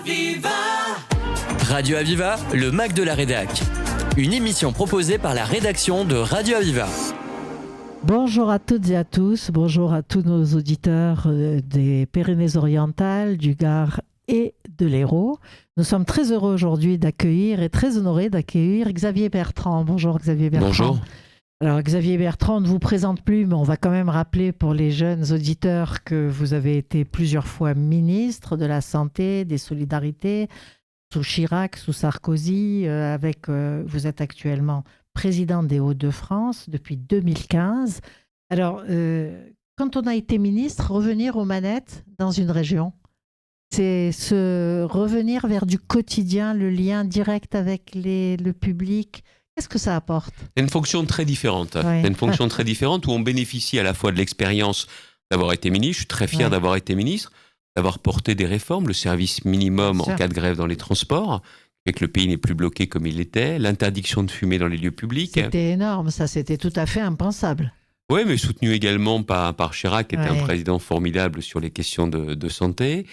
Radio Aviva, le Mac de la Rédac. Une émission proposée par la rédaction de Radio Aviva. Bonjour à toutes et à tous, bonjour à tous nos auditeurs des Pyrénées-Orientales, du Gard et de l'Hérault. Nous sommes très heureux aujourd'hui d'accueillir et très honorés d'accueillir Xavier Bertrand. Bonjour Xavier Bertrand. Bonjour. Alors Xavier Bertrand, on ne vous présente plus, mais on va quand même rappeler pour les jeunes auditeurs que vous avez été plusieurs fois ministre de la Santé, des Solidarités, sous Chirac, sous Sarkozy, vous êtes actuellement président des Hauts-de-France depuis 2015. Alors, quand on a été ministre, revenir aux manettes dans une région, c'est se revenir vers du quotidien, le lien direct avec le public. Qu'est-ce que ça apporte ? C'est une fonction très différente. Ouais. C'est une fonction très différente où on bénéficie à la fois de l'expérience d'avoir été ministre. Je suis très fier d'avoir été ministre, d'avoir porté des réformes, le service minimum en cas de grève dans les transports, fait que le pays n'est plus bloqué comme il l'était, l'interdiction de fumer dans les lieux publics. C'était énorme, ça, c'était tout à fait impensable. Oui, mais soutenu également par Chirac, qui était un président formidable sur les questions de santé.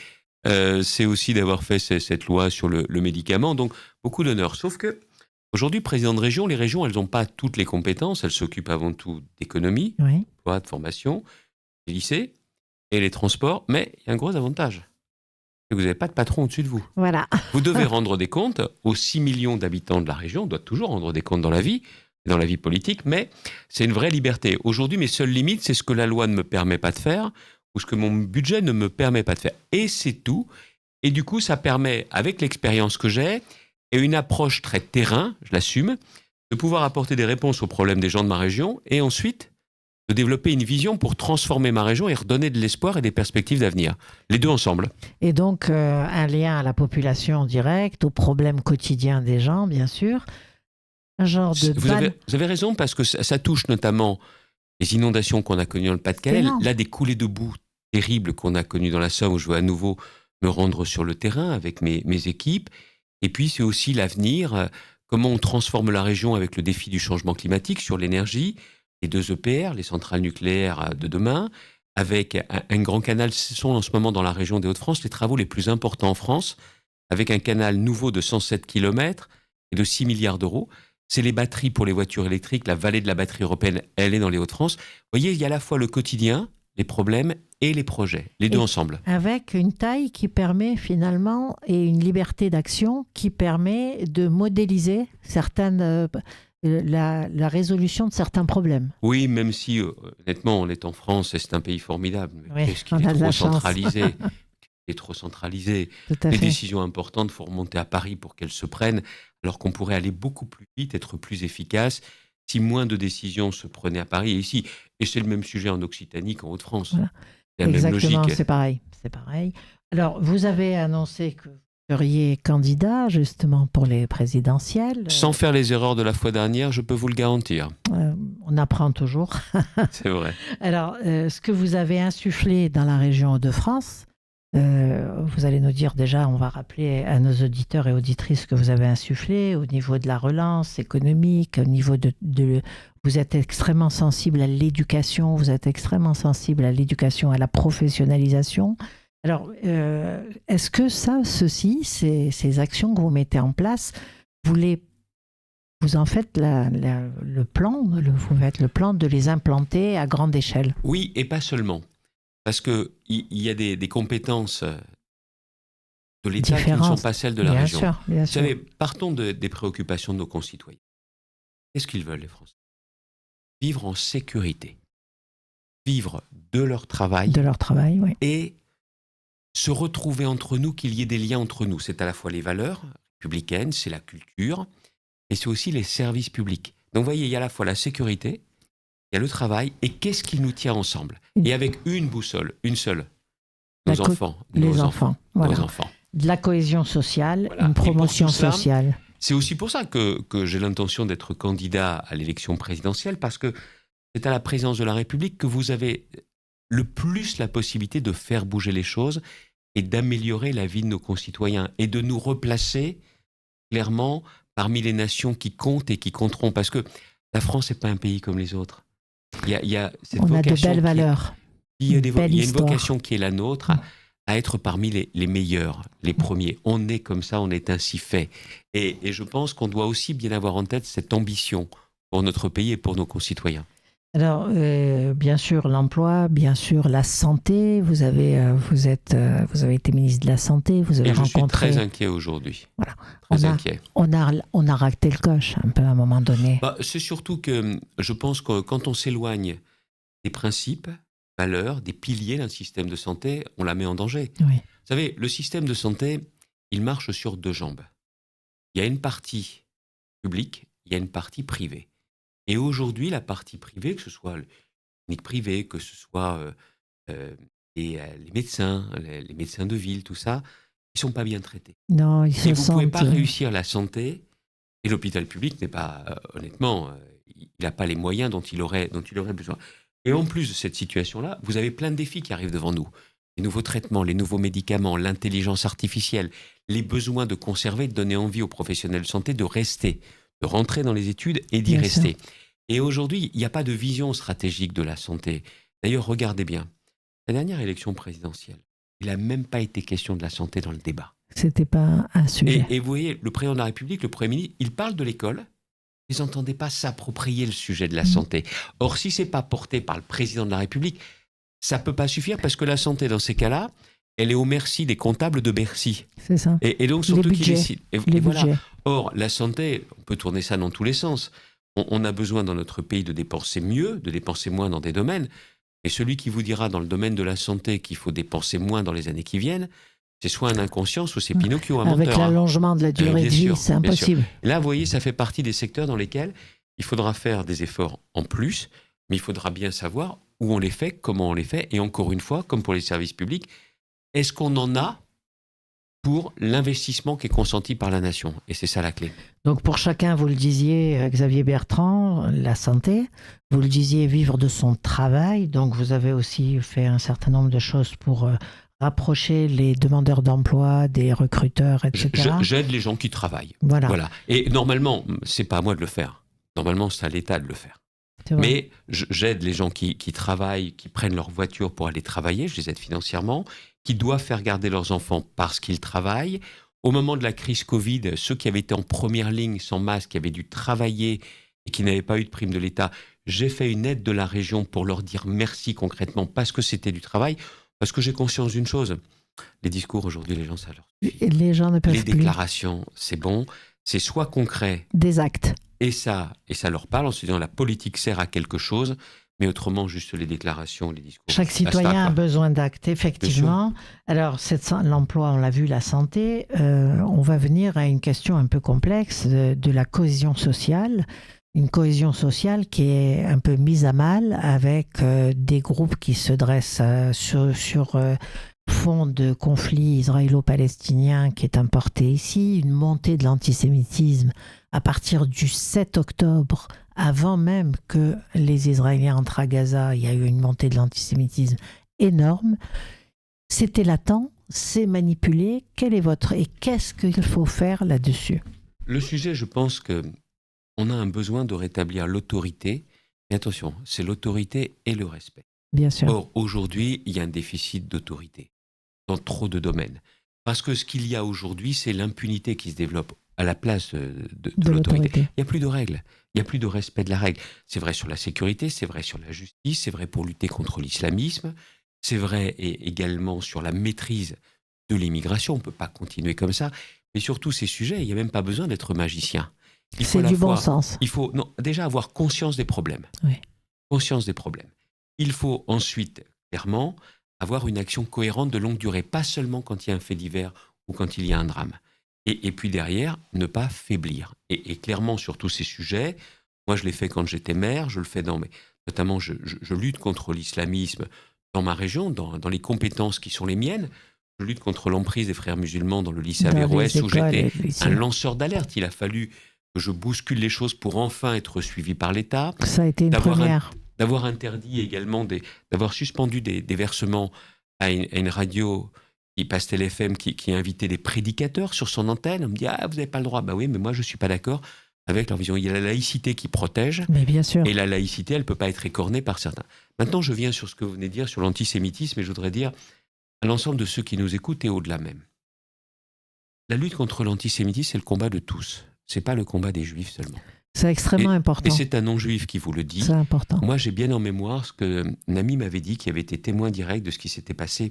C'est aussi d'avoir fait cette loi sur le médicament, donc beaucoup d'honneur. Sauf que aujourd'hui, président de région, les régions, elles n'ont pas toutes les compétences. Elles s'occupent avant tout d'économie, de formation, des lycées et les transports. Mais il y a un gros avantage. C'est que vous n'avez pas de patron au-dessus de vous. Voilà. Vous devez rendre des comptes aux 6 millions d'habitants de la région. On doit toujours rendre des comptes dans la vie politique, mais c'est une vraie liberté. Aujourd'hui, mes seules limites, c'est ce que la loi ne me permet pas de faire ou ce que mon budget ne me permet pas de faire. Et c'est tout. Et du coup, ça permet, avec l'expérience que j'ai, et une approche très terrain, je l'assume, de pouvoir apporter des réponses aux problèmes des gens de ma région et ensuite de développer une vision pour transformer ma région et redonner de l'espoir et des perspectives d'avenir. Les deux ensemble. Et donc, un lien à la population directe, aux problèmes quotidiens des gens, bien sûr. Un genre de... Vous avez raison, parce que ça touche notamment les inondations qu'on a connues dans le Pas-de-Calais, là, des coulées de boue terribles qu'on a connues dans la Somme, où je veux à nouveau me rendre sur le terrain avec mes équipes. Et puis, c'est aussi l'avenir, comment on transforme la région avec le défi du changement climatique sur l'énergie, les 2 EPR, les centrales nucléaires de demain, avec un grand canal. Ce sont en ce moment dans la région des Hauts-de-France les travaux les plus importants en France, avec un canal nouveau de 107 km et de 6 milliards d'euros. C'est les batteries pour les voitures électriques, la vallée de la batterie européenne, elle est dans les Hauts-de-France. Vous voyez, il y a à la fois le quotidien, les problèmes et les projets, les deux ensemble. Avec une taille qui permet finalement, et une liberté d'action qui permet de modéliser la résolution de certains problèmes. Oui, même si, honnêtement, on est en France et c'est un pays formidable. Mais qu'est-ce qu'il est trop centralisé. Il est trop centralisé. Les décisions importantes, il faut remonter à Paris pour qu'elles se prennent, alors qu'on pourrait aller beaucoup plus vite, être plus efficace, si moins de décisions se prenaient à Paris et ici. Et c'est le même sujet en Occitanie qu'en Hauts-de-France. Voilà. C'est la même logique. C'est pareil. Alors, vous avez annoncé que vous seriez candidat justement pour les présidentielles. Sans faire les erreurs de la fois dernière, je peux vous le garantir. On apprend toujours. C'est vrai. Alors, ce que vous avez insufflé dans la région Hauts-de-France, vous allez nous dire déjà, on va rappeler à nos auditeurs et auditrices que vous avez insufflé au niveau de la relance économique, au niveau vous êtes extrêmement sensible à l'éducation, à la professionnalisation. Alors, est-ce que ces actions que vous mettez en place, vous en faites le plan de les implanter à grande échelle ? Oui, et pas seulement. Parce qu'il y a des compétences de l'État qui ne sont pas celles de la région. Vous savez, partons des préoccupations de nos concitoyens. Qu'est-ce qu'ils veulent, les Français ? Vivre en sécurité. Vivre de leur travail. Oui. Et se retrouver entre nous, qu'il y ait des liens entre nous. C'est à la fois les valeurs républicaines, c'est la culture, et c'est aussi les services publics. Donc, vous voyez, il y a à la fois la sécurité, il y a le travail, et qu'est-ce qui nous tient ensemble ? Et avec une boussole, une seule, nos enfants. Voilà. Nos enfants. De la cohésion sociale, une promotion sociale. C'est aussi pour ça que j'ai l'intention d'être candidat à l'élection présidentielle, parce que c'est à la présidence de la République que vous avez le plus la possibilité de faire bouger les choses et d'améliorer la vie de nos concitoyens et de nous replacer clairement parmi les nations qui comptent et qui compteront. Parce que la France n'est pas un pays comme les autres. Il y a cette On a de belles valeurs. Il y a une vocation qui est la nôtre, à être parmi les meilleurs, les premiers. On est comme ça, on est ainsi fait. Et je pense qu'on doit aussi bien avoir en tête cette ambition pour notre pays et pour nos concitoyens. Alors, bien sûr, l'emploi, bien sûr, la santé. Vous avez été ministre de la Santé. Vous avez rencontré. Je suis très inquiet aujourd'hui. Voilà. Très inquiet. On a raté le coche un peu à un moment donné. C'est surtout que je pense que quand on s'éloigne des principes, valeurs, des piliers d'un système de santé, on la met en danger. Oui. Vous savez, le système de santé, il marche sur deux jambes. Il y a une partie publique, il y a une partie privée. Et aujourd'hui, la partie privée, que ce soit les cliniques privées, que ce soit les médecins, les médecins de ville, tout ça, ils ne sont pas bien traités. Non, ils se et vous ne pouvez sentent... pas réussir la santé, et l'hôpital public n'est pas, honnêtement, il n'a pas les moyens dont il aurait besoin. Et en plus de cette situation-là, vous avez plein de défis qui arrivent devant nous. Les nouveaux traitements, les nouveaux médicaments, l'intelligence artificielle, les besoins de conserver, de donner envie aux professionnels de santé de rester, de rentrer dans les études et d'y rester. Et aujourd'hui, il n'y a pas de vision stratégique de la santé. D'ailleurs, regardez bien, la dernière élection présidentielle, il n'a même pas été question de la santé dans le débat. C'était pas un sujet. Et vous voyez, le président de la République, le Premier ministre, il parle de l'école. Ils n'entendaient pas s'approprier le sujet de la santé. Or, si ce n'est pas porté par le président de la République, ça ne peut pas suffire parce que la santé, dans ces cas-là, elle est au merci des comptables de Bercy. C'est ça. Et donc, surtout qu'ils décident. Et voilà. Budgets. Or, la santé, on peut tourner ça dans tous les sens. On a besoin dans notre pays de dépenser mieux, de dépenser moins dans des domaines. Et celui qui vous dira dans le domaine de la santé qu'il faut dépenser moins dans les années qui viennent, c'est soit un inconscient, soit c'est Pinocchio, un menteur. Avec l'allongement de la durée de vie, c'est impossible. Là, vous voyez, ça fait partie des secteurs dans lesquels il faudra faire des efforts en plus, mais il faudra bien savoir où on les fait, comment on les fait, et encore une fois, comme pour les services publics, est-ce qu'on en a pour l'investissement qui est consenti par la nation? Et c'est ça la clé. Donc pour chacun, vous le disiez, Xavier Bertrand, la santé, vous le disiez, vivre de son travail, donc vous avez aussi fait un certain nombre de choses pour rapprocher les demandeurs d'emploi des recruteurs, etc. J'aide les gens qui travaillent. Voilà. Et normalement, c'est pas à moi de le faire. Normalement, c'est à l'État de le faire. Mais j'aide les gens qui travaillent, qui prennent leur voiture pour aller travailler, je les aide financièrement, qui doivent faire garder leurs enfants parce qu'ils travaillent. Au moment de la crise Covid, ceux qui avaient été en première ligne sans masque, qui avaient dû travailler et qui n'avaient pas eu de prime de l'État, j'ai fait une aide de la région pour leur dire merci concrètement parce que c'était du travail. Parce que j'ai conscience d'une chose, les discours aujourd'hui, les gens, ça leur suffit. Les gens ne peuvent plus. Les déclarations, c'est bon, c'est soit concret. Des actes. Et ça leur parle en se disant la politique sert à quelque chose, mais autrement, juste les déclarations, les discours. Chaque citoyen a besoin d'actes, effectivement. Alors, l'emploi, on l'a vu, la santé, on va venir à une question un peu complexe de la cohésion sociale. Une cohésion sociale qui est un peu mise à mal avec des groupes qui se dressent sur fond de conflit israélo-palestinien qui est importé ici, une montée de l'antisémitisme à partir du 7 octobre, avant même que les Israéliens entrent à Gaza, il y a eu une montée de l'antisémitisme énorme. C'était latent, c'est manipulé. Et qu'est-ce qu'il faut faire là-dessus? Le sujet, je pense que on a un besoin de rétablir l'autorité. Et attention, c'est l'autorité et le respect. Bien sûr. Or, aujourd'hui, il y a un déficit d'autorité dans trop de domaines. Parce que ce qu'il y a aujourd'hui, c'est l'impunité qui se développe à la place de l'autorité. Il n'y a plus de règles. Il n'y a plus de respect de la règle. C'est vrai sur la sécurité, c'est vrai sur la justice, c'est vrai pour lutter contre l'islamisme, c'est vrai également sur la maîtrise de l'immigration. On ne peut pas continuer comme ça. Mais sur tous ces sujets, il n'y a même pas besoin d'être magicien. C'est du bon sens. Il faut déjà avoir conscience des problèmes. Oui. Conscience des problèmes. Il faut ensuite, clairement, avoir une action cohérente de longue durée, pas seulement quand il y a un fait divers ou quand il y a un drame. Et puis derrière, ne pas faiblir. Et clairement, sur tous ces sujets, moi je l'ai fait quand j'étais maire, je le fais notamment je lutte contre l'islamisme dans ma région, dans les compétences qui sont les miennes. Je lutte contre l'emprise des frères musulmans dans le lycée Averroès où j'étais un lanceur d'alerte. Il a fallu que je bouscule les choses pour enfin être suivi par l'État. Ça a été une première. D'avoir interdit également, d'avoir suspendu des versements à une radio qui Pastel FM, qui invitait des prédicateurs sur son antenne. On me dit « Ah, vous n'avez pas le droit ». Bah oui, mais moi, je ne suis pas d'accord avec leur vision. Il y a la laïcité qui protège. Mais bien sûr. Et la laïcité, elle ne peut pas être écornée par certains. Maintenant, je viens sur ce que vous venez de dire, sur l'antisémitisme, et je voudrais dire, à l'ensemble de ceux qui nous écoutent et au-delà même. La lutte contre l'antisémitisme, c'est le combat de tous. C'est pas le combat des juifs seulement. C'est extrêmement important. Et c'est un non-juif qui vous le dit. C'est important. Moi, j'ai bien en mémoire ce qu'un ami m'avait dit, qui avait été témoin direct de ce qui s'était passé,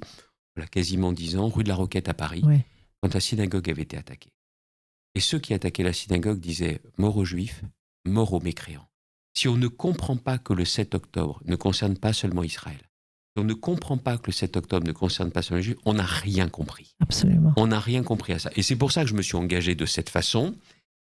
il y a quasiment 10 ans, rue de la Roquette à Paris, Oui. quand la synagogue avait été attaquée. Et ceux qui attaquaient la synagogue disaient « mort aux juifs, mort aux mécréants ». Si on ne comprend pas que le 7 octobre ne concerne pas seulement Israël, si on ne comprend pas que le 7 octobre ne concerne pas seulement les juifs, on n'a rien compris. Absolument. On n'a rien compris à ça. Et c'est pour ça que je me suis engagé de cette façon,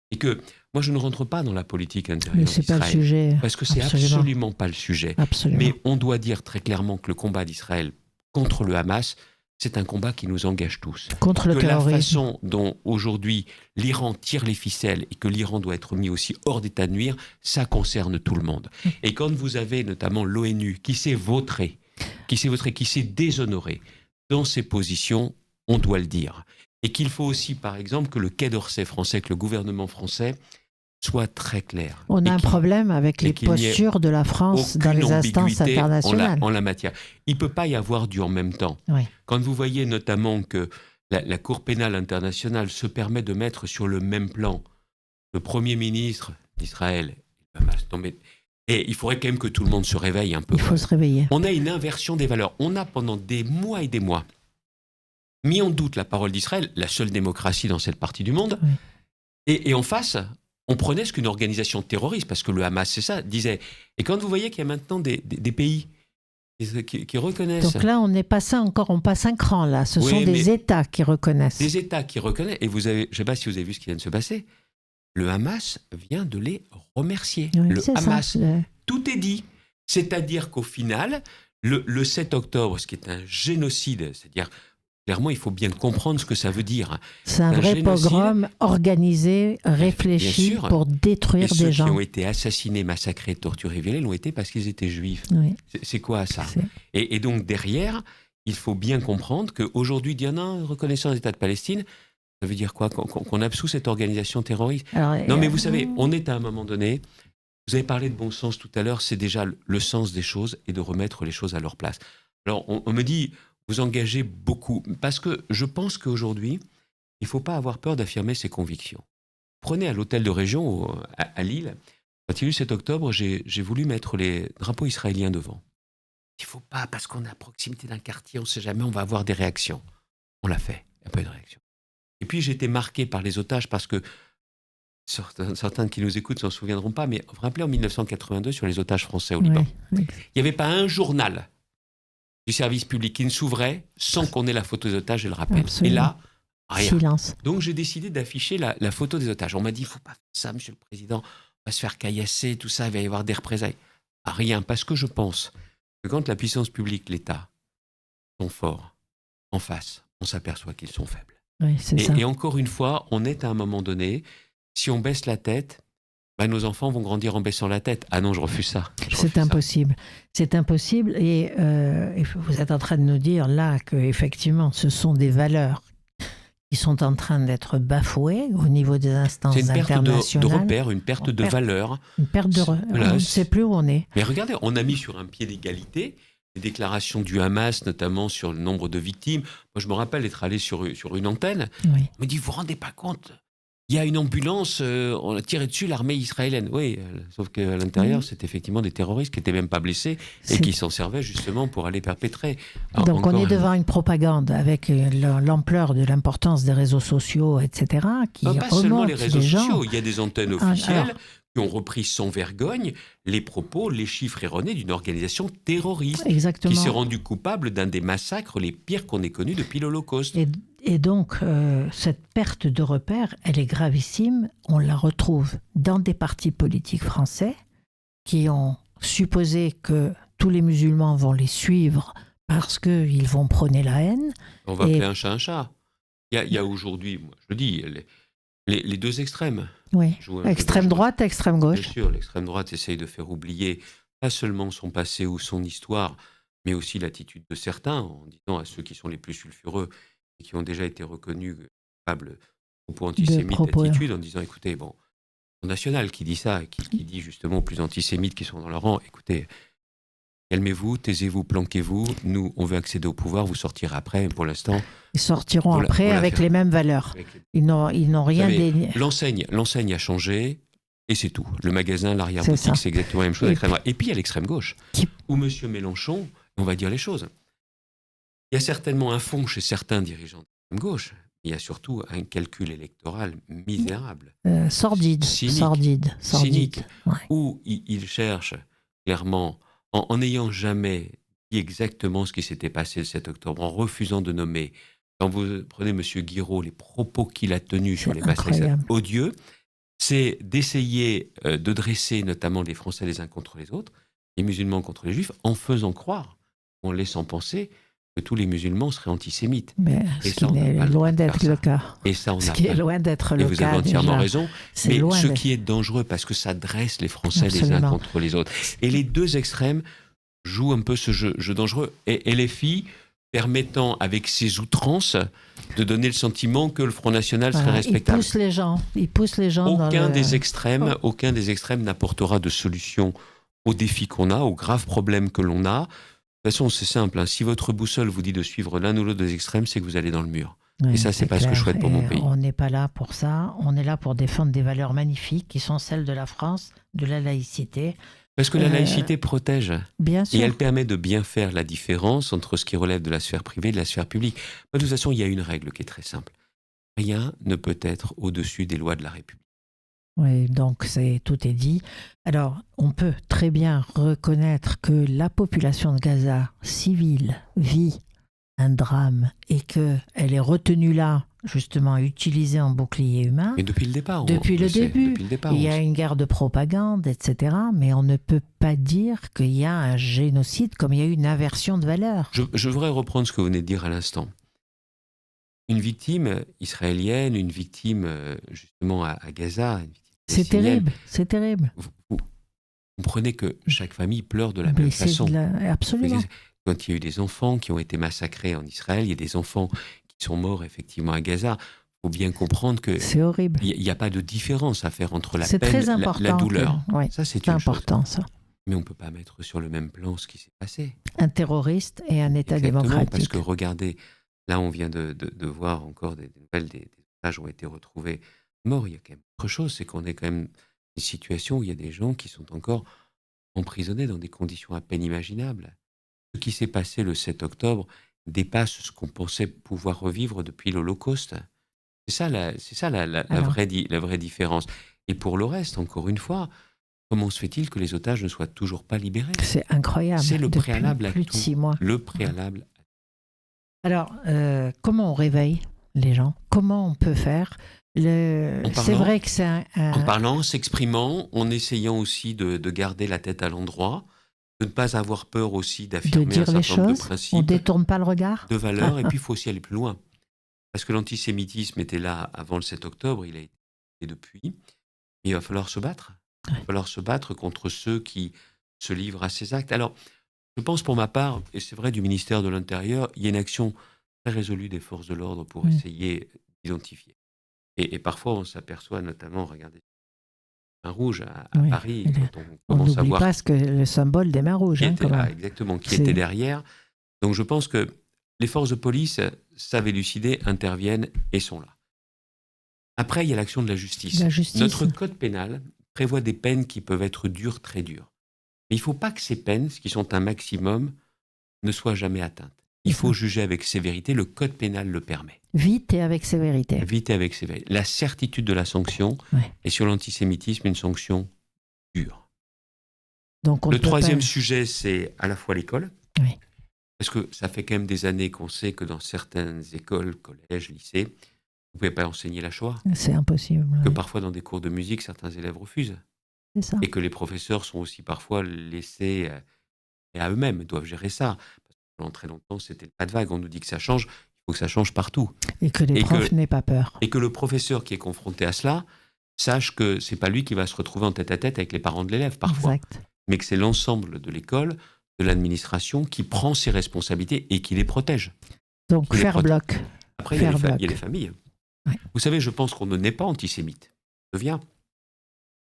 et que moi, je ne rentre pas dans la politique intérieure Mais c'est d'Israël. pas le sujet. Parce que c'est absolument pas le sujet. Absolument. Mais on doit dire très clairement que le combat d'Israël contre le Hamas, c'est un combat qui nous engage tous. Contre le que terrorisme. La façon dont aujourd'hui l'Iran tire les ficelles et que l'Iran doit être mis aussi hors d'état de nuire, ça concerne tout le monde. Et quand vous avez notamment l'ONU qui s'est vautrée, qui s'est déshonorée dans ses positions, on doit le dire. Et qu'il faut aussi, par exemple, que le Quai d'Orsay français, que le gouvernement français soit très clair. On a un problème avec les postures de la France dans les instances internationales. En la matière. Il ne peut pas y avoir du en même temps. Oui. Quand vous voyez notamment que la Cour pénale internationale se permet de mettre sur le même plan le Premier ministre d'Israël, et il faudrait quand même que tout le monde se réveille un peu. Il faut se réveiller. On a une inversion des valeurs. On a pendant des mois et des mois mis en doute la parole d'Israël, la seule démocratie dans cette partie du monde, oui. Et en face, on prenait ce qu'une organisation terroriste, parce que le Hamas, c'est ça, disait. Et quand vous voyez qu'il y a maintenant des pays qui reconnaissent... Donc là, on passe un cran, là. Ce sont des États qui reconnaissent. Des États qui reconnaissent. Et je ne sais pas si vous avez vu ce qui vient de se passer. Le Hamas vient de les remercier. Oui, le Hamas. Ça, tout est dit. C'est-à-dire qu'au final, le 7 octobre, ce qui est un génocide, c'est-à-dire... Clairement, il faut bien comprendre ce que ça veut dire. C'est un vrai pogrom organisé, réfléchi pour détruire des gens. Ceux qui ont été assassinés, massacrés, torturés, violés l'ont été parce qu'ils étaient juifs. Oui. C'est quoi ça ? Et donc derrière, il faut bien comprendre qu'aujourd'hui, dire non, reconnaissance d'État de Palestine, ça veut dire quoi ? Qu'on absout cette organisation terroriste ? Non, mais vous savez, on est à un moment donné, vous avez parlé de bon sens tout à l'heure, c'est déjà le sens des choses et de remettre les choses à leur place. Alors, on me dit... Vous engagez beaucoup, parce que je pense qu'aujourd'hui, il ne faut pas avoir peur d'affirmer ses convictions. Prenez à l'hôtel de région à Lille, quand il y a eu 7 octobre, j'ai voulu mettre les drapeaux israéliens devant. Il ne faut pas, parce qu'on est à proximité d'un quartier, on ne sait jamais, on va avoir des réactions. On l'a fait, il n'y a pas eu de réaction. Et puis j'ai été marqué par les otages, parce que certains qui nous écoutent ne s'en souviendront pas, mais vous vous rappelez en 1982 sur les otages français au Liban, il n'y avait pas un journal du service public qui ne s'ouvrait sans qu'on ait la photo des otages et le rappel. Absolument. Et là, rien. Silence. Donc j'ai décidé d'afficher la photo des otages. On m'a dit, il ne faut pas faire ça, monsieur le président, on va se faire caillasser, tout ça, il va y avoir des représailles. Rien, parce que je pense que quand la puissance publique, l'État, sont forts en face, on s'aperçoit qu'ils sont faibles. Oui, c'est ça. Et encore une fois, on est à un moment donné, si on baisse la tête, nos enfants vont grandir en baissant la tête. Ah non, je refuse ça. C'est impossible. C'est impossible. Et vous êtes en train de nous dire là qu'effectivement, ce sont des valeurs qui sont en train d'être bafouées au niveau des instances internationales. C'est une perte de repères, une perte de valeur. Une perte de repères. On ne sait plus où on est. Mais regardez, on a mis sur un pied d'égalité les déclarations du Hamas, notamment sur le nombre de victimes. Moi, je me rappelle être allé sur une antenne. Oui. On me dit, vous vous rendez pas compte ? Il y a une ambulance, on a tiré dessus l'armée israélienne. Oui, sauf qu'à l'intérieur, c'est effectivement des terroristes qui n'étaient même pas blessés et qui s'en servaient justement pour aller perpétrer. Donc on est devant une propagande avec l'ampleur de l'importance des réseaux sociaux, etc. Pas seulement les réseaux sociaux, il y a des antennes officielles qui ont repris sans vergogne les propos, les chiffres erronés d'une organisation terroriste. Exactement. Qui s'est rendue coupable d'un des massacres les pires qu'on ait connus depuis l'Holocauste. Et donc, cette perte de repères, elle est gravissime. On la retrouve dans des partis politiques français qui ont supposé que tous les musulmans vont les suivre parce qu'ils vont prôner la haine. On va appeler un chat un chat. Il y a aujourd'hui, moi, je le dis, les deux extrêmes. Oui, extrême droite, extrême gauche. Bien sûr, l'extrême droite essaye de faire oublier pas seulement son passé ou son histoire, mais aussi l'attitude de certains, en disant à ceux qui sont les plus sulfureux et qui ont déjà été reconnus coupables de propos antisémites d'attitude, en disant, écoutez, bon, National qui dit ça, qui dit justement aux plus antisémites qui sont dans leur rang, écoutez, calmez-vous, taisez-vous, planquez-vous. Nous, on veut accéder au pouvoir, vous sortirez après. Pour l'instant, ils sortiront après avec les mêmes valeurs. Ils n'ont rien dénié. L'enseigne a changé. Et c'est tout. Le magasin, l'arrière-boutique, c'est exactement la même chose. Et puis, il y a l'extrême gauche, où M. Mélenchon, on va dire les choses. Il y a certainement un fond chez certains dirigeants de l'extrême gauche. Il y a surtout un calcul électoral misérable. Sordide. Cynique. Ouais. Où il cherche, clairement, en n'ayant jamais dit exactement ce qui s'était passé le 7 octobre, en refusant de nommer. Quand vous prenez M. Guiraud, les propos qu'il a tenus sur les massacres odieux, c'est d'essayer de dresser notamment les Français les uns contre les autres, les musulmans contre les juifs, en faisant croire, en laissant penser que tous les musulmans seraient antisémites. Mais ce qui est loin d'être le cas. Et ça, on ce qui est loin d'être le cas. Et vous avez entièrement raison. Mais ce qui est est dangereux, parce que ça dresse les Français les uns contre les autres. Et les deux extrêmes jouent un peu ce jeu dangereux. Et LFI permettant, avec ses outrances, de donner le sentiment que le Front National serait respectable. Il pousse les gens aucun des extrêmes n'apportera de solution aux défis qu'on a, aux graves problèmes que l'on a. De toute façon, c'est simple. Si votre boussole vous dit de suivre l'un ou l'autre des extrêmes, c'est que vous allez dans le mur. Oui, et ça, c'est pas ce que je souhaite pour mon pays. On n'est pas là pour ça. On est là pour défendre des valeurs magnifiques qui sont celles de la France, de la laïcité. Parce que la laïcité protège. Bien sûr. Et elle permet de bien faire la différence entre ce qui relève de la sphère privée et de la sphère publique. De toute façon, il y a une règle qui est très simple. Rien ne peut être au-dessus des lois de la République. Oui, donc tout est dit. Alors, on peut très bien reconnaître que la population de Gaza civile vit un drame et qu'elle est retenue là, justement, utilisée en bouclier humain. Et depuis le départ. Depuis le début. Il y a une guerre de propagande, etc. Mais on ne peut pas dire qu'il y a un génocide comme il y a eu une inversion de valeurs. Je voudrais reprendre ce que vous venez de dire à l'instant. Une victime israélienne, une victime justement à Gaza, une victime c'est terrible, c'est terrible. Vous comprenez que chaque famille pleure de la même façon. Absolument. Quand il y a eu des enfants qui ont été massacrés en Israël, il y a des enfants qui sont morts effectivement à Gaza. Il faut bien comprendre que c'est horrible. Il n'y a pas de différence à faire entre la peine et la douleur. Ouais, ça, c'est important, chose. Ça. Mais on ne peut pas mettre sur le même plan ce qui s'est passé. Un terroriste et un État démocratique. Parce que regardez, là on vient de voir encore des nouvelles, des otages ont été retrouvés morts. Il y a quand même autre chose, c'est qu'on est quand même une situation où il y a des gens qui sont encore emprisonnés dans des conditions à peine imaginables. Ce qui s'est passé le 7 octobre dépasse ce qu'on pensait pouvoir revivre depuis l'Holocauste. C'est ça la vraie différence. Et pour le reste, encore une fois, comment se fait-il que les otages ne soient toujours pas libérés ? C'est incroyable. C'est le préalable à tout. Plus de 6 mois. Le préalable. Alors, comment on réveille les gens ? Comment on peut faire ? C'est vrai que c'est en parlant, s'exprimant, en essayant aussi de garder la tête à l'endroit, de ne pas avoir peur aussi d'affirmer un certain nombre de principes. On ne détourne pas le regard. De valeurs, et puis il faut aussi aller plus loin. Parce que l'antisémitisme était là avant le 7 octobre, il a été depuis. Mais il va falloir se battre. Il va falloir se battre contre ceux qui se livrent à ces actes. Alors, je pense pour ma part, et c'est vrai du ministère de l'Intérieur, il y a une action très résolue des forces de l'ordre pour essayer d'identifier. Et parfois, on s'aperçoit notamment, regardez, main rouge à Paris, quand on commence à voir... On n'oublie pas le symbole des mains rouges. Exactement, qui était derrière. Donc je pense que les forces de police savent élucider, interviennent et sont là. Après, il y a l'action de la justice. Notre code pénal prévoit des peines qui peuvent être dures, très dures. Mais il ne faut pas que ces peines, qui sont un maximum, ne soient jamais atteintes. Il faut juger avec sévérité, le code pénal le permet. Vite et avec sévérité. Vite et avec sévérité. La certitude de la sanction, et sur l'antisémitisme, une sanction dure. Donc le troisième sujet, c'est à la fois l'école. Oui. Parce que ça fait quand même des années qu'on sait que dans certaines écoles, collèges, lycées, vous ne pouvez pas enseigner la Shoah. C'est impossible. Que parfois, dans des cours de musique, certains élèves refusent. C'est ça. Et que les professeurs sont aussi parfois laissés à eux-mêmes, doivent gérer ça. Pendant très longtemps, c'était le pas de vague. On nous dit que ça change, il faut que ça change partout. Et que les profs n'aient pas peur. Et que le professeur qui est confronté à cela sache que ce n'est pas lui qui va se retrouver en tête-à-tête avec les parents de l'élève, parfois. Exact. Mais que c'est l'ensemble de l'école, de l'administration, qui prend ses responsabilités et qui les protège. Donc, faire bloc. Après, il y a les familles. Ouais. Vous savez, je pense qu'on ne naît pas antisémite. On devient.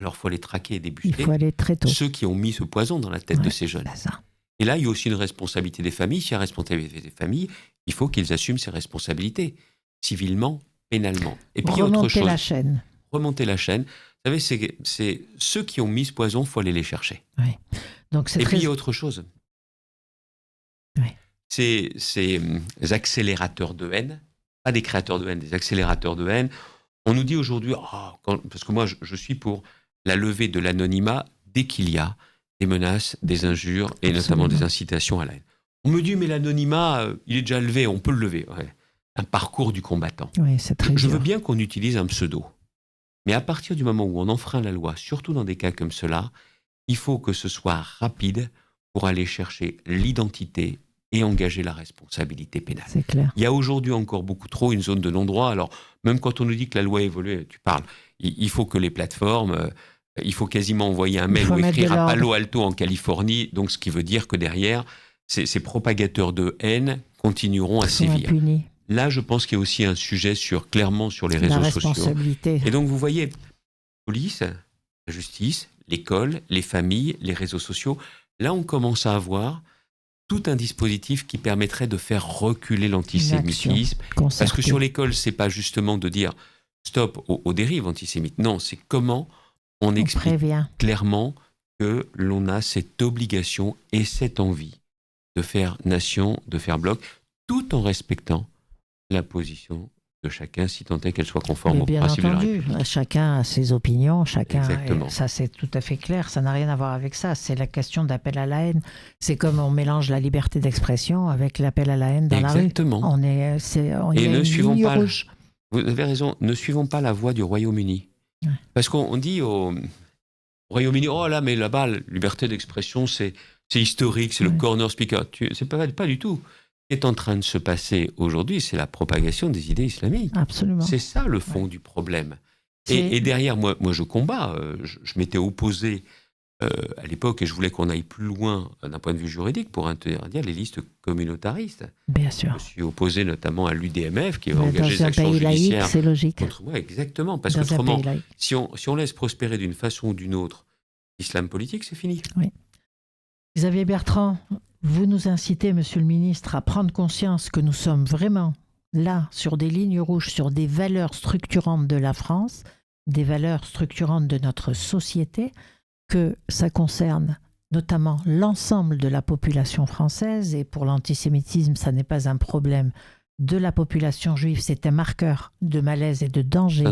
Alors, il faut les traquer et débuter. Il faut aller très tôt. Ceux qui ont mis ce poison dans la tête de ces jeunes. C'est ça. Et là, il y a aussi une responsabilité des familles. S'il y a une responsabilité des familles, il faut qu'ils assument ces responsabilités, civilement, pénalement. Et puis, autre chose. Remonter la chaîne. Vous savez, c'est ceux qui ont mis ce poison, il faut aller les chercher. Oui. Donc, puis, il y a autre chose. Oui. Ces accélérateurs de haine, pas des créateurs de haine, des accélérateurs de haine. On nous dit aujourd'hui, parce que moi, je suis pour la levée de l'anonymat dès qu'il y a des menaces, des injures et notamment des incitations à la haine. On me dit, mais l'anonymat, il est déjà levé, on peut le lever. Ouais. Un parcours du combattant. Oui, c'est très Je veux bien qu'on utilise un pseudo. Mais à partir du moment où on enfreint la loi, surtout dans des cas comme cela, il faut que ce soit rapide pour aller chercher l'identité et engager la responsabilité pénale. C'est clair. Il y a aujourd'hui encore beaucoup trop une zone de non-droit. Alors, même quand on nous dit que la loi évolue, tu parles, il faut que les plateformes... il faut quasiment envoyer un mail ou écrire à Palo Alto en Californie, donc ce qui veut dire que derrière, ces propagateurs de haine continueront à sévir. Impunis. Là, je pense qu'il y a aussi un sujet clairement sur les réseaux sociaux. Et donc, vous voyez, la police, la justice, l'école, les familles, les réseaux sociaux, là, on commence à avoir tout un dispositif qui permettrait de faire reculer l'antisémitisme. Parce que sur l'école, c'est pas justement de dire stop aux dérives antisémites. Non, c'est comment on explique clairement que l'on a cette obligation et cette envie de faire nation, de faire bloc, tout en respectant la position de chacun, si tant est qu'elle soit conforme au principe de la République. Bien entendu, chacun a ses opinions, ça c'est tout à fait clair, ça n'a rien à voir avec ça, c'est la question d'appel à la haine. C'est comme on mélange la liberté d'expression avec l'appel à la haine dans la rue. Exactement. Et ne suivons pas, vous avez raison, ne suivons pas la voie du Royaume-Uni. Ouais. Parce qu'on dit au Royaume-Uni, oh là, mais là-bas, la liberté d'expression, c'est historique, c'est le corner speaker. C'est pas du tout. Ce qui est en train de se passer aujourd'hui, c'est la propagation des idées islamiques. Absolument. C'est ça le fond du problème. Et derrière, moi je combats. Je m'étais opposé à l'époque et je voulais qu'on aille plus loin d'un point de vue juridique pour interdire les listes communautaristes. Bien sûr. Je me suis opposé notamment à l'UDMF qui va engager des actions judiciaires laïque, c'est logique. Contre moi. Exactement. Parce qu'autrement, si on laisse prospérer d'une façon ou d'une autre l'islam politique, c'est fini. Oui. Xavier Bertrand, vous nous incitez, Monsieur le Ministre, à prendre conscience que nous sommes vraiment là, sur des lignes rouges, sur des valeurs structurantes de la France, des valeurs structurantes de notre société, que ça concerne notamment l'ensemble de la population française, et pour l'antisémitisme, ça n'est pas un problème de la population juive, c'est un marqueur de malaise et de danger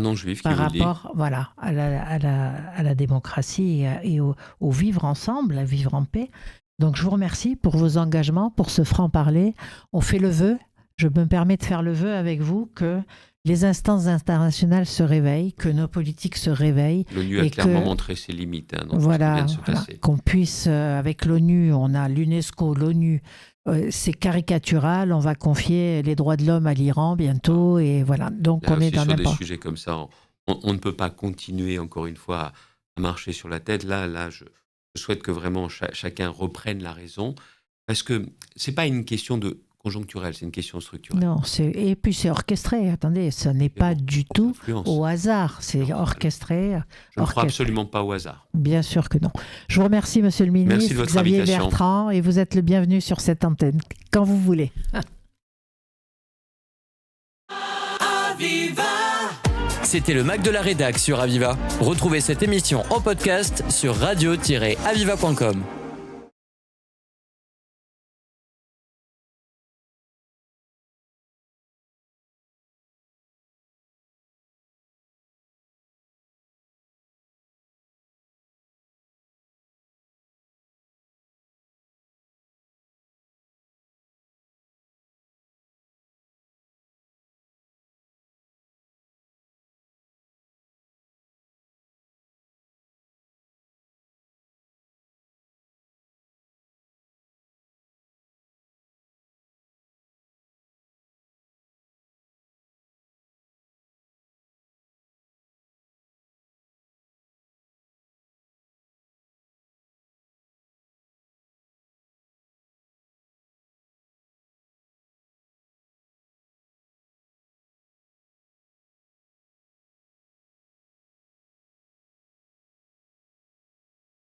par rapport à la démocratie et au vivre ensemble, à vivre en paix. Donc je vous remercie pour vos engagements, pour ce franc-parler. On fait le vœu, je me permets de faire le vœu avec vous, que les instances internationales se réveillent, que nos politiques se réveillent. L'ONU a clairement montré ses limites dans ce qui vient de se passer. Qu'on puisse, avec l'ONU, on a l'UNESCO, l'ONU, c'est caricatural, on va confier les droits de l'homme à l'Iran bientôt, et voilà. Donc là, on est dans sur des sujets comme ça, on ne peut pas continuer, encore une fois, à marcher sur la tête. Là, je souhaite que vraiment chacun reprenne la raison, parce que c'est pas une question de conjoncturelle, c'est une question structurelle. Non, et puis c'est orchestré, attendez, ce n'est pas du tout au hasard, c'est orchestré. Je ne crois absolument pas au hasard. Bien sûr que non. Je vous remercie, Monsieur le Ministre. Merci de votre Xavier invitation. Bertrand, et vous êtes le bienvenu sur cette antenne, quand vous voulez. C'était le Mac de la Rédac sur Aviva. Retrouvez cette émission en podcast sur radio-aviva.com.